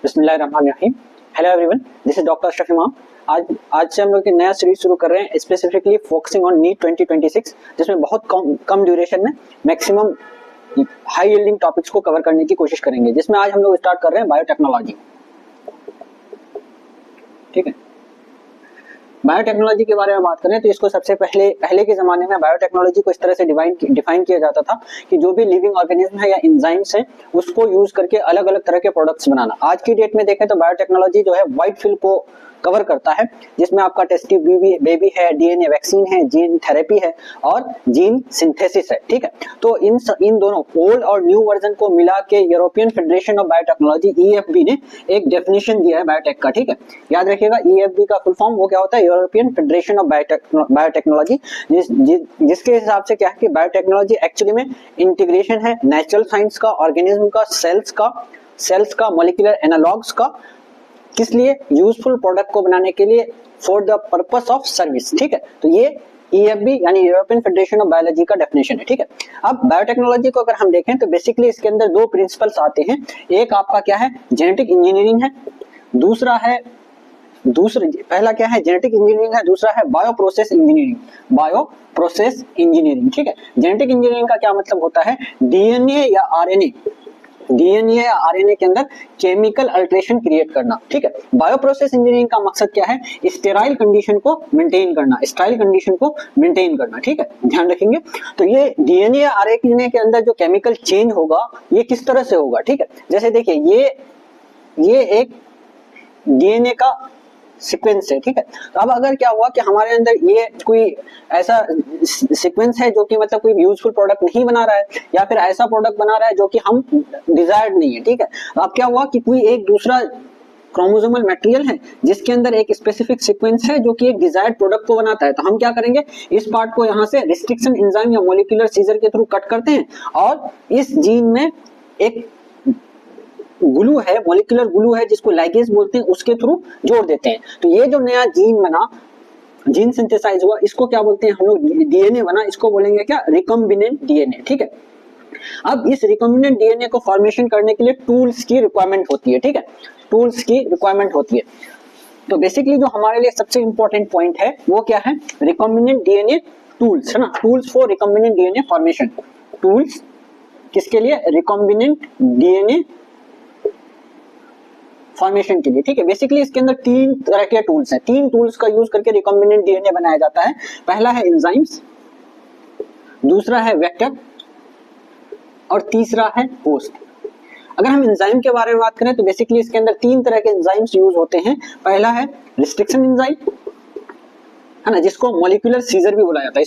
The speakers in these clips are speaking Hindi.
बिस्मिल्लाहिर्रहमानिर्रहीम। Hello everyone, this is doctor Ashraf इमाम। आज से हम लोग एक नया सीरीज शुरू कर रहे हैं, स्पेसिफिकली फोकसिंग ऑन नीट 2026, जिसमें बहुत कम ड्यूरेशन में मैक्सिमम हाई यील्डिंग टॉपिक्स को कवर करने की कोशिश करेंगे, जिसमें आज हम लोग स्टार्ट कर रहे हैं बायोटेक्नोलॉजी। ठीक है, बायोटेक्नोलॉजी के बारे में बात करें तो इसको सबसे पहले के जमाने में बायोटेक्नोलॉजी को इस तरह से डिफाइन किया जाता था कि जो भी लिविंग ऑर्गेनिज्म है या एंजाइम्स है उसको यूज करके अलग अलग तरह के प्रोडक्ट्स बनाना। आज की डेट में देखें तो बायोटेक्नोलॉजी जो है वाइड फील्ड को कवर करता है, जिसमें आपका टेस्ट बेबी है, डीएनए वैक्सीन है, जीन थेरेपी है और जीन सिंथेसिस है। ठीक है, तो इन दोनों ओल्ड और न्यू वर्जन को मिला के European federation of biotechnology EFB ने एक डेफिनेशन दिया है बायोटेक का। ठीक है, याद रखिएगा ईएफबी का फुल फॉर्म वो क्या होता है, यूरोपियन फेडरेशन ऑफ बायोटेक्नोलॉजी, जिसके हिसाब से क्या है कि बायोटेक्नोलॉजी एक्चुअली में इंटीग्रेशन है नेचुरल साइंस का, ऑर्गेनिज्म का, सेल्स का, मॉलिक्यूलर एनालॉग्स का, किस लिए, यूजफुल प्रोडक्ट को बनाने के लिए, for the purpose of service. ठीक है, तो ये ईएफबी यानी यूरोपियन फेडरेशन ऑफ बायोलॉजी का डेफिनेशन है। ठीक है, अब बायोटेक्नोलॉजी को अगर हम देखें तो बेसिकली इसके अंदर दो प्रिंसिपल्स आते हैं। एक आपका क्या है, जेनेटिक इंजीनियरिंग है, पहला क्या है, जेनेटिक इंजीनियरिंग है, दूसरा है बायो प्रोसेस इंजीनियरिंग। ठीक है, जेनेटिक इंजीनियरिंग का क्या मतलब होता है, डीएनए या आरएनए के अंदर केमिकल अल्टरेशन क्रिएट करना। ठीक है, बायो प्रोसेस इंजीनियरिंग का मकसद क्या है, स्टेराइल कंडीशन को मेंटेन करना। ठीक है, ध्यान रखेंगे। तो ये डीएनए या आरएनए के अंदर जो केमिकल चेंज होगा ये किस तरह से होगा। ठीक है, जैसे देखिए ये एक डीएनए का सीक्वेंस है। ठीक है, तो अब अगर क्या हुआ कि हमारे अंदर ये कोई ऐसा सीक्वेंस है जो कि मतलब कोई यूजफुल प्रोडक्ट नहीं बना रहा है, या फिर ऐसा प्रोडक्ट बना रहा है जो कि हम डिजायर्ड नहीं है। ठीक है, तो अब क्या हुआ कि कोई एक दूसरा क्रोमोसोमल मटेरियल है जिसके अंदर एक स्पेसिफिक सीक्वेंस है जो कि एक डिजायर्ड प्रोडक्ट को बनाता है, तो हम क्या करेंगे, इस पार्ट को यहाँ से रिस्ट्रिक्शन एंजाइम या मॉलिक्यूलर सीजर के थ्रू कट करते हैं और इस जीन में एक ग्लू है, मॉलिक्यूलर ग्लू है जिसको लाइगेज बोलते हैं, उसके थ्रू जोड़ देते हैं। तो ये जो नया जीन बना, जीन सिंथेसाइज हुआ, इसको क्या बोलते हैं हम लोग, डीएनए बना, इसको बोलेंगे क्या, रिकॉम्बिनेंट डीएनए। ठीक है, अब इस रिकॉम्बिनेंट डीएनए को फॉर्मेशन करने के लिए टूल्स की रिक्वायरमेंट होती है। ठीक है, टूल्स की रिक्वायरमेंट होती है। तो बेसिकली जो हमारे लिए सबसे इंपॉर्टेंट पॉइंट है वो क्या है, रिकॉम्बिनेंट डीएनए टूल्स है ना, tools for recombinant DNA formation. Tools किसके लिए, रिकॉम्बिनेंट डीएनए फॉर्मेशन के लिए। ठीक है, बेसिकली इसके अंदर तीन तरह के टूल्स हैं, तीन टूल्स का यूज करके रिकॉम्बिनेंट डीएनए बनाया जाता है। पहला है एंजाइम्स, दूसरा है वेक्टर और तीसरा है होस्ट। अगर हम एंजाइम के बारे में बात करें तो बेसिकली इसके अंदर तीन तरह के एंजाइम्स यूज होते हैं। पहला है रिस्ट्रिक्शन एंजाइम है ना, जिसको मॉलिक्यूलर सीजर भी बुलाया जाता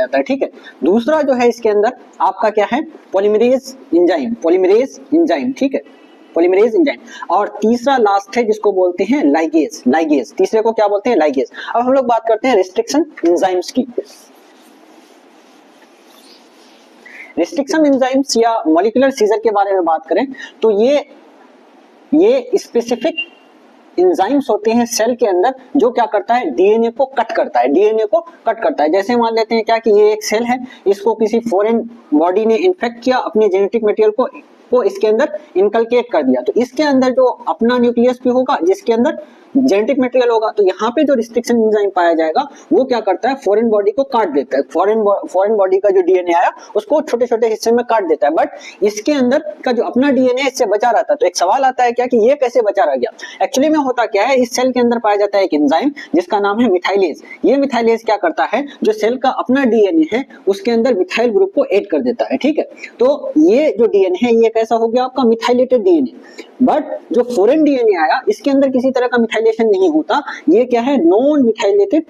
है। ठीक है, दूसरा जो है इसके अंदर आपका क्या है, पॉलीमरेज एंजाइम। ठीक है, पॉलीमरेज एंजाइम। और तीसरा लास्ट है जिसको बोलते हैं लाइगेज। तीसरे को क्या बोलते हैं, लाइगेज। अब हम लोग बात करते हैं रिस्ट्रिक्शन एंजाइम्स की। रिस्ट्रिक्शन एंजाइम्स या मॉलिक्यूलर सीजर के बारे में बात करें तो ये स्पेसिफिक एंजाइम्स होते हैं सेल के अंदर जो क्या करता है, डीएनए को कट करता है। जैसे मान लेते हैं क्या कि ये एक सेल है, इसको किसी फॉरेन बॉडी ने इन्फेक्ट किया, अपने जेनेटिक मटेरियल को इसके अंदर इनकलकेट कर दिया, तो इसके अंदर जो अपना न्यूक्लियस भी होगा जिसके अंदर जेनेटिक मटेरियल होगा, तो यहाँ पे जो रिस्ट्रिक्शन एंजाइम पाया जाएगा वो क्या करता है, फॉरेन बॉडी को काट देता है। फॉरेन बॉडी का जो डीएनए आया उसको छोटे छोटे हिस्से में काट देता है, बट इसके अंदर का जो अपना डीएनए इससे बचा रहता है। तो एक सवाल आता है क्या कि ये कैसे बचा रह गया। एक्चुअली में होता क्या है, इस सेल के अंदर पाया जाता है एक एंजाइम जिसका नाम है मिथाइलेज। ये मिथाइलेज क्या करता है, जो सेल का अपना डीएनए है उसके अंदर मिथाइल ग्रुप को ऐड कर देता है। ठीक है, तो ये जो डीएनए है ये कैसा हो गया, आपका मिथाइलेटेड डीएनए। बट जो फॉरेन डीएनए आया इसके अंदर किसी तरह का मिथाइलेशन नहीं होता, ये क्या है, नॉन मिथाइलेटेड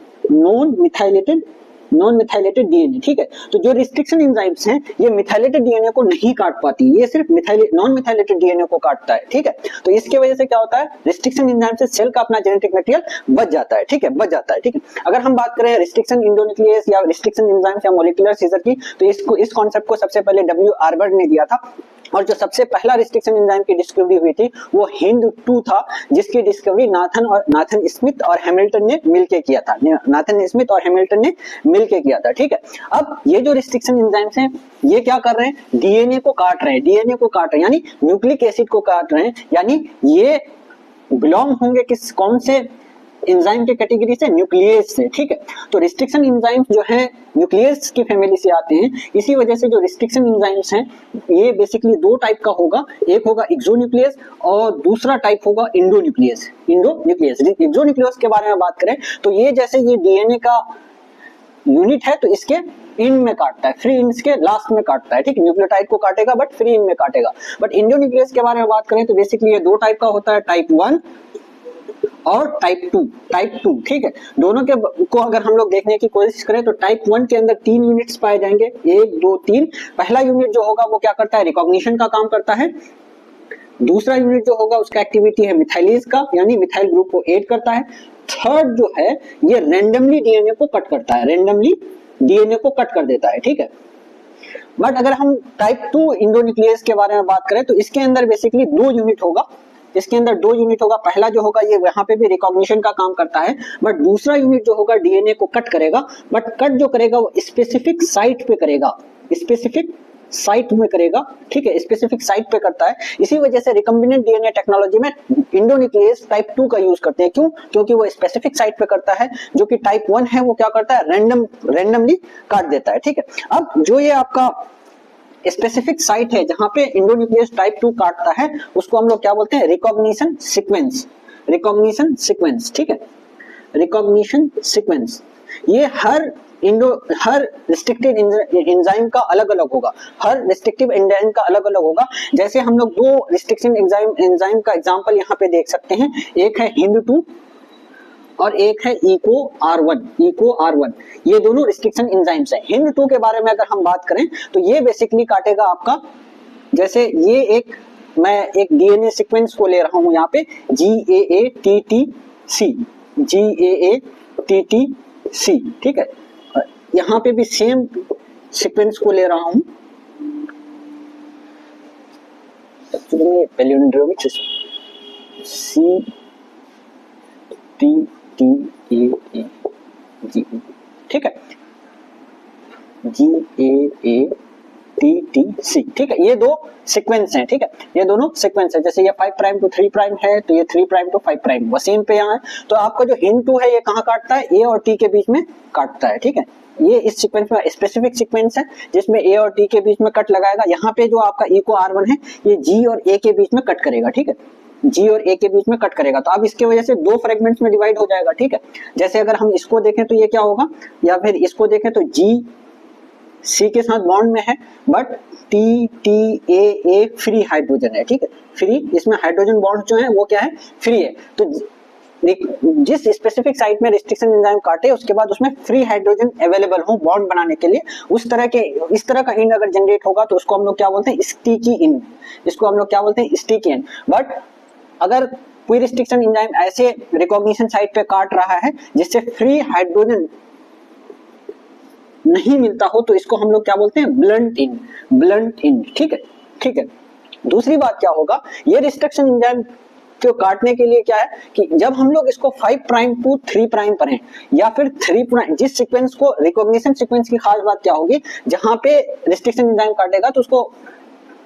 डीएनए। ठीक है, तो जो रिस्ट्रिक्शन एंजाइम्स हैं ये मिथाइलेटेड डीएनए को नहीं काट पाती, ये सिर्फ नॉन मिथाइलेटेड डीएनए को काटता है। ठीक है, तो इसके वजह से क्या होता है, रिस्ट्रिक्शन एंजाइम से सेल का अपना जेनेटिक मटेरियल बच जाता है। ठीक है, ठीक है, अगर हम बात करें रिस्ट्रिक्शन एंडोन्यूक्लियस या रिस्ट्रिक्शन एंजाइम्स या मॉलिक्यूलर सीजर की, तो इस कॉन्सेप्ट को सबसे पहले डब्ल्यू आर्बर्ट ने दिया था और जो सबसे पहला रिस्ट्रिक्शन एंजाइम की डिस्कवरी हुई थी वो हिंद-2 था, जिसकी डिस्कवरी नाथन स्मिथ और हैमिल्टन ने मिलकर किया था। नाथन स्मिथ और हैमिल्टन ने मिलकर किया था, ठीक है। अब ये जो रिस्ट्रिक्शन एंजाइम्स हैं ये क्या कर रहे हैं, डीएनए को काट रहे हैं, डीएनए को काट रहे हैं यानी न्यूक्लिक एसिड को काट रहे हैं, यानी ये बिलोंग होंगे किस कौन से एंजाइम के कैटेगरी से, न्यूक्लियस से, ठीक है। तो रिस्ट्रिक्शन एंजाइम्स जो है न्यूक्लियस की फैमिली से आते हैं, इसी वजह से जो रिस्ट्रिक्शन एंजाइम्स हैं ये बेसिकली दो टाइप का होगा, एक होगा एक्सोन्यूक्लियस और दूसरा टाइप होगा इंडोन्यूक्लियस। एक्सोन्यूक्लियस के बारे में बात करें तो ये जैसे ये डीएनए का यूनिट है तो इसके इंड में काटता है, फ्री इंड्स के लास्ट में काटता है, ठीक है। न्यूक्लियोटाइड को काटेगा बट फ्री इंड में काटेगा। बट इंडोन्यूक्लियस के बारे में बात करें तो बेसिकली ये दो टाइप का होता है, टाइप 1 और टाइप 2, ठीक है। दोनों के को अगर हम लोग देखने की कोशिश करें तो टाइप 1 के अंदर 3 यूनिट्स पाए जाएंगे, 1 2 3। पहला यूनिट जो होगा वो क्या करता है, रिकॉग्निशन का काम करता है। दूसरा यूनिट जो होगा उसका एक्टिविटी है मिथाइलेज का, यानी मिथाइल ग्रुप को ऐड करता है। थर्ड जो है ये रैंडमली डीएनए को कट करता है, रैंडमली डीएनए को कट कर देता है, ठीक है। बट अगर हम टाइप 2 इंडोन्यूक्लियस के बारे में बात करें तो इसके अंदर बेसिकली 2 यूनिट होगा, इसके अंदर 2 यूनिट होगा। पहला जो होगा ये वहां पे भी रिकॉग्निशन का काम करता है, बट दूसरा यूनिट जो होगा डीएनए को कट करेगा, बट कट जो करेगा वो स्पेसिफिक साइट पे करेगा, स्पेसिफिक साइट में करेगा, ठीक है, स्पेसिफिक साइट पे करता है। इसी वजह से रिकम्बिनेंट डीएनए टेक्नोलॉजी में इंडोन्यूक्लियस टाइप 2 का यूज करते हैं। क्यों? क्योंकि वो स्पेसिफिक साइट पे करता है, जो कि टाइप 1 है वो क्या करता है, रैंडमली काट देता है, ठीक है। अब जो ये आपका स्पेसिफिक साइट है जहां पे इंडोन्यूक्लियस टाइप 2 काटता है उसको हम लोग क्या बोलते हैं, रिकॉग्निशन सीक्वेंस, रिकॉग्निशन सीक्वेंस, ठीक है, रिकॉग्निशन सीक्वेंस। ये हर रिस्ट्रिक्टेड एंजाइम का अलग अलग होगा, हर रिस्ट्रिक्टिव एंजाइम का अलग अलग होगा। जैसे हम लोग 2 रिस्ट्रिक्शन एंजाइम का एग्जांपल यहाँ पे देख सकते हैं, एक है हिंद-2 और एक है इको आर1। ये दोनों रिस्ट्रिक्शन एंजाइम्स हैं। हिंद-2 के बारे में अगर हम बात करें तो ये बेसिकली काटेगा आपका, जैसे ये मैं एक डीएनए सीक्वेंस को ले रहा हूं यहाँ पे GAATTC, ठीक है। यहाँ पे भी सेम सीक्वेंस को ले रहा हूं, पैलिंड्रोमिक CTAAG, ठीक है, GAATTC, ठीक है। ये 2 सीक्वेंस हैं, ठीक है, ये दोनों सीक्वेंस है। जैसे ये 5 प्राइम टू 3 प्राइम है तो ये 3 प्राइम टू 5 प्राइम वो सेम पे यहाँ है। तो आपका जो हिंद-2 है ये कहाँ काटता है, A और T के बीच में काटता है, ठीक है। ये इस सीक्वेंस में स्पेसिफिक सीक्वेंस है जिसमें A और T के बीच में कट लगाएगा। यहाँ पे जो आपका इको R1 है ये G और A के बीच में कट करेगा, ठीक है, G और A के बीच में कट करेगा। तो अब इसके वजह से 2 फ्रेगमेंट्स में डिवाइड हो जाएगा, ठीक है। जैसे अगर हम इसको देखें तो ये क्या होगा, या फिर इसको देखें तो G C के साथ बॉन्ड में है, बट TTAA फ्री हाइड्रोजन है, ठीक है, फ्री, इसमें हाइड्रोजन बॉन्ड जो है वो क्या है, फ्री है। तो जिस स्पेसिफिक साइट में रिस्ट्रिक्शन एंजाइम काटे उसके बाद उसमें फ्री हाइड्रोजन अवेलेबल हो बॉन्ड बनाने के लिए, इस तरह का इंड अगर जनरेट होगा तो उसको हम लोग क्या बोलते हैं, स्टिकी इंड, इसको हम लोग क्या बोलते हैं, स्टिकी इंड। बट अगर कोई रिस्ट्रिक्शन एंजाइम ऐसे रिकॉग्निशन साइट पे काट रहा है जिससे फ्री हाइड्रोजन नहीं मिलता हो तो इसको हम लोग क्या बोलते हैं, ब्लंट इंड, ठीक है। दूसरी बात क्या होगा, ये रिस्ट्रिक्शन एंजाइम को काटने के लिए क्या है कि जब हम लोग इसको 5 प्राइम टू 3 प्राइम पर हैं या फिर 3 प्राइम, जिस सीक्वेंस को रिकॉग्निशन सीक्वेंस की खास बात क्या होगी, जहां पे रिस्ट्रिक्शन एंजाइम काटेगा तो उसको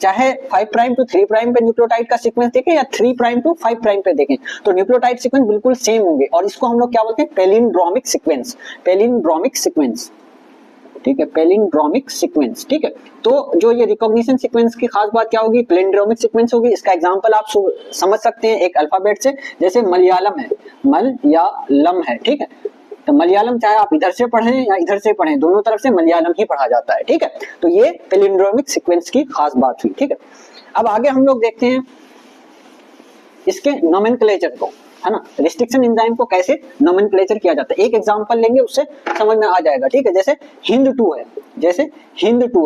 चाहे 5 प्राइम टू 3 प्राइम पे न्यूक्लियोटाइड का सीक्वेंस देखें या 3 प्राइम टू 5 प्राइम पे देखें तो न्यूक्लियोटाइड सीक्वेंस बिल्कुल सेम होंगे, और इसको हम लोग क्या बोलते हैं, पैलिंड्रोमिक सीक्वेंस, ठीक है, पैलिंड्रोमिक सीक्वेंस, ठीक है। तो जो ये रिकॉग्निशन सीक्वेंस की खास बात क्या होगी, पैलिंड्रोमिक सीक्वेंस होगी। इसका एग्जांपल आप समझ सकते हैं एक अल्फाबेट से, जैसे मलयालम है, मलयालम है, ठीक है। तो मलयालम चाहे आप इधर से पढ़ें या इधर से पढ़ें, दोनों तरफ से मलयालम ही पढ़ा जाता है, ठीक है। तो ये पैलिंड्रोमिक सीक्वेंस की खास बात हुई, ठीक है। अब आगे हम लोग देखते हैं इसके नोमेनक्लेचर को, है ना, रिस्ट्रिक्शन एंजाइम को कैसे नोमेनक्लेचर किया जाता है। एक एग्जांपल लेंगे उससे समझ में आ जाएगा, ठीक है। जैसे हिंद-2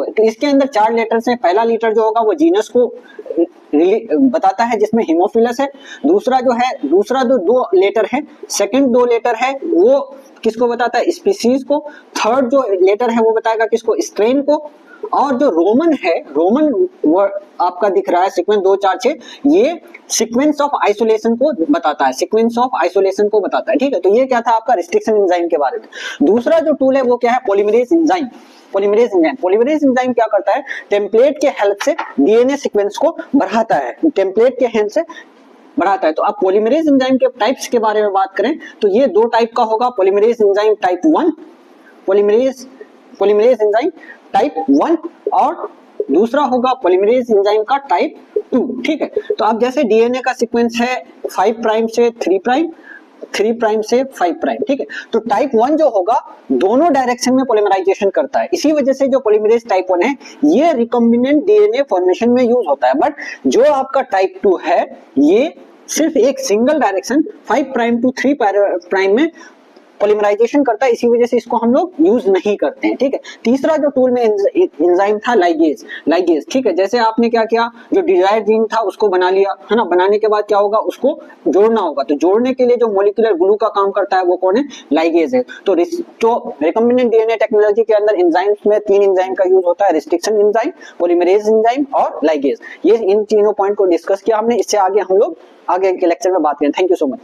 है, तो इसके अंदर 4 लेटर्स हैं। पहला लेटर जो होगा वो जीनस को बताता है जिसमें हीमोफिलस है। दूसरा जो 2 लेटर है, सेकंड 2 लेटर है वो किसको बताता है, स्पीसीज को। थर्ड जो लेटर है वो बताएगा किसको, स्ट्रेन को। और जो रोमन है, रोमन आपका दिख रहा है सीक्वेंस 2 4 6, ये सीक्वेंस ऑफ आइसोलेशन को बताता है, सीक्वेंस ऑफ आइसोलेशन को बताता है, ठीक है। तो ये क्या था आपका रिस्ट्रिक्शन एंजाइम के बारे में। दूसरा जो टूल है वो क्या है, polymerase enzyme. Polymerase enzyme, polymerase enzyme क्या करता है, टेम्पलेट के हेल्प से डीएनए सीक्वेंस को बढ़ाता है, टेम्पलेट के हेल्प से बढ़ाता है। तो आप पॉलीमरेज एंजाइम के टाइप्स के बारे में बात करें तो ये 2 टाइप का होगा, polymerase enzyme type 1, polymerase enzyme type 1, और दूसरा होगा पॉलीमरेज एंजाइम का टाइप 2, ठीक है। तो आप जैसे डीएनए का सीक्वेंस है 5 प्राइम से 3 प्राइम, 3 प्राइम से 5 प्राइम, ठीक है। तो टाइप 1 जो होगा दोनों डायरेक्शन में पॉलीमराइजेशन करता है, इसी वजह से जो पॉलीमरेज टाइप 1 है ये रिकॉम्बिनेंट डीएनए फॉर्मेशन में यूज होता है। बट जो आपका टाइप 2 है ये सिर्फ एक single direction 5 prime to 3 prime में पॉलीमराइजेशन करता है, इसी वजह से इसको हम लोग यूज नहीं करते हैं, ठीक है। तीसरा जो टूल में एंजाइम था लाइगेज, लाइगेज, ठीक है। जैसे आपने क्या किया, जो डिजायर्ड जीन था उसको बना लिया, है ना, बनाने के बाद क्या होगा, उसको जोड़ना होगा। तो जोड़ने के लिए जो मॉलिक्यूलर ग्लू का काम करता है वो कौन है, लाइगेज है। तो रिकॉम्बिनेंट डीएनए टेक्नोलॉजी के अंदर एंजाइम्स में 3 एंजाइम का यूज होता है, रिस्ट्रिक्शन एंजाइम, पॉलीमरेज एंजाइम और लाइगेज। ये इन तीनों पॉइंट को डिस्कस किया हमने, इससे आगे हम लोग आगे के लेक्चर में बात करें। Thank you so much.